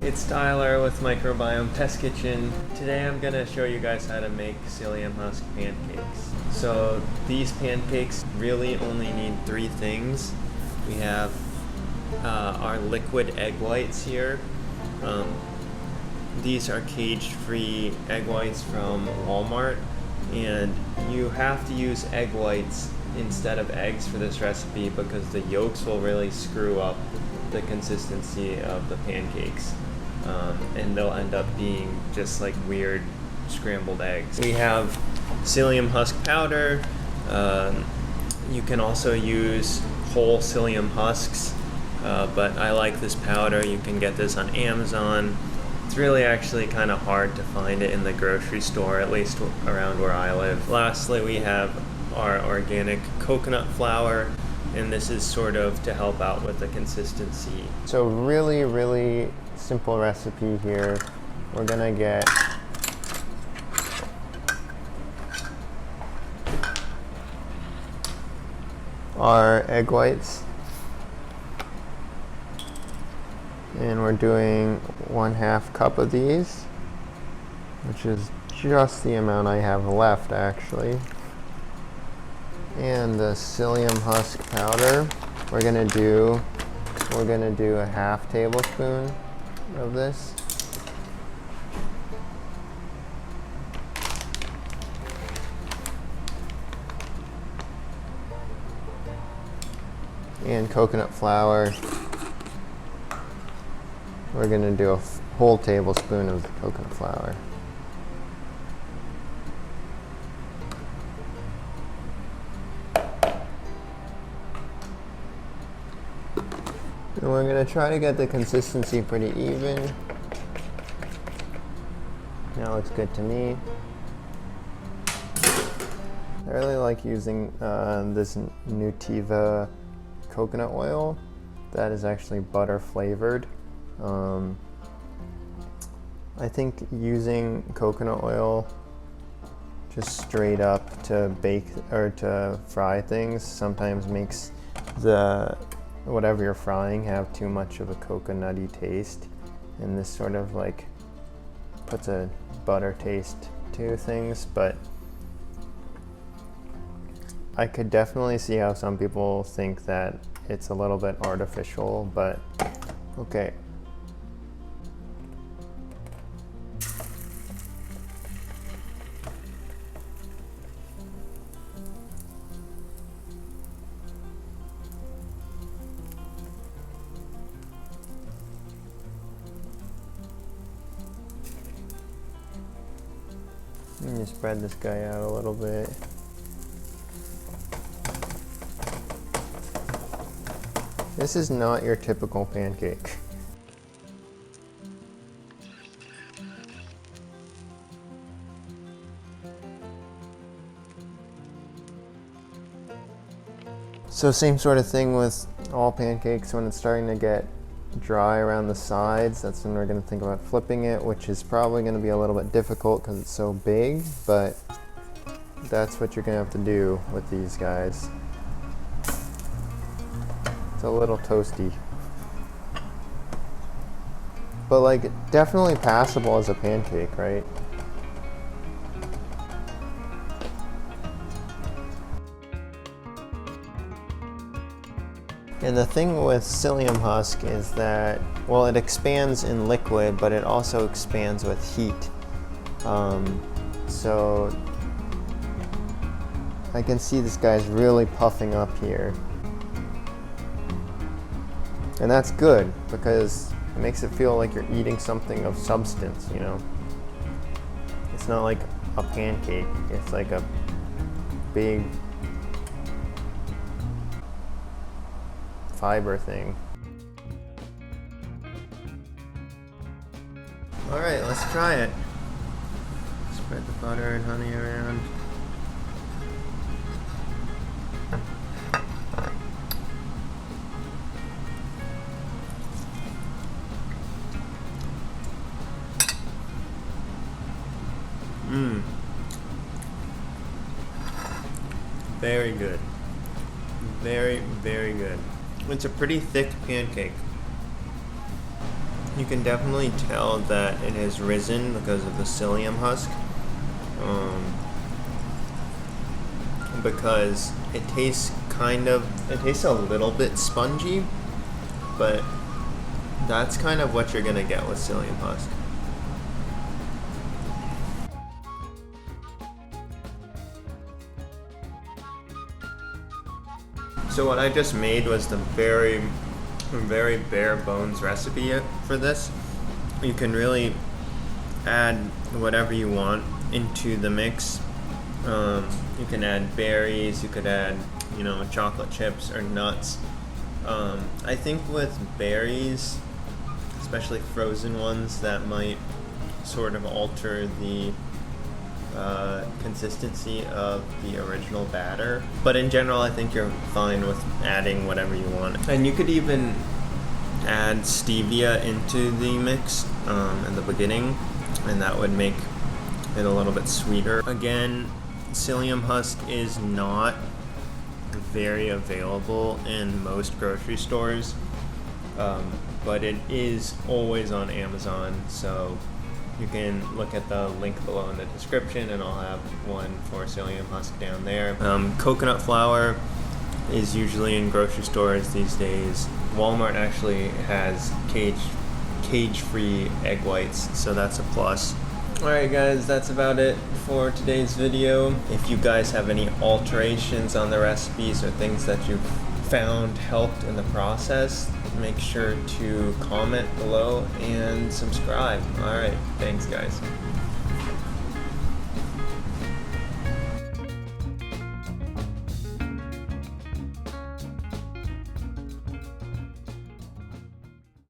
It's Tyler with Microbiome Test Kitchen. Today I'm going to show you guys how to make psyllium husk pancakes. So these pancakes really only need three things. We have our liquid egg whites here. These are cage-free egg whites from Walmart, and you have to use egg whites instead of eggs for this recipe because the yolks will really screw up the consistency of the pancakes. And they'll end up being just like weird scrambled eggs. We have psyllium husk powder. You can also use whole psyllium husks, but I like this powder. You can get this on Amazon. It's really actually kind of hard to find it in the grocery store, at least around where I live. Lastly, we have our organic coconut flour, and this is sort of to help out with the consistency. So really simple recipe here. We're gonna get our egg whites, and we're doing 1/2 cup of these, which is just the amount I have left actually. And the psyllium husk powder, we're gonna do a 1/2 tablespoon of this. And coconut flour, we're gonna do a whole tablespoon of the coconut flour. And we're going to try to get the consistency pretty even. That looks good to me. I really like using this Nutiva coconut oil. That is actually butter flavored. I think using coconut oil just straight up to bake or to fry things sometimes makes whatever you're frying have too much of a coconutty taste, and this sort of like puts a butter taste to things. But I could definitely see how some people think that it's a little bit artificial, but okay. Let me spread this guy out a little bit. This is not your typical pancake. So same sort of thing with all pancakes. When it's starting to get dry around the sides, that's when we're going to think about flipping it, which is probably going to be a little bit difficult because it's so big, but that's what you're going to have to do with these guys. It's a little toasty, but like definitely passable as a pancake, right? And the thing with psyllium husk is that, well, it expands in liquid, but it also expands with heat. So I can see this guy's really puffing up here. And that's good because it makes it feel like you're eating something of substance, you know? It's not like a pancake, it's like a big fiber thing. All right, let's try it. Spread the butter and honey around. Very good. Very, very good. It's a pretty thick pancake. You can definitely tell that it has risen because of the psyllium husk. Because it tastes a little bit spongy, but that's kind of what you're gonna get with psyllium husk. So what I just made was the very bare bones recipe for this. You can really add whatever you want into the mix. You can add berries, you could add, chocolate chips or nuts. I think with berries, especially frozen ones, that might sort of alter the consistency of the original batter. But in general, I think you're fine with adding whatever you want. And you could even add stevia into the mix in the beginning, and that would make it a little bit sweeter. Again, psyllium husk is not very available in most grocery stores, but it is always on Amazon, so you can look at the link below in the description, and I'll have one for psyllium husk down there. Coconut flour is usually in grocery stores these days. Walmart actually has cage-free egg whites, so that's a plus. Alright guys, that's about it for today's video. If you guys have any alterations on the recipes or things that you've found helped in the process, make sure to comment below and subscribe. Alright, thanks guys.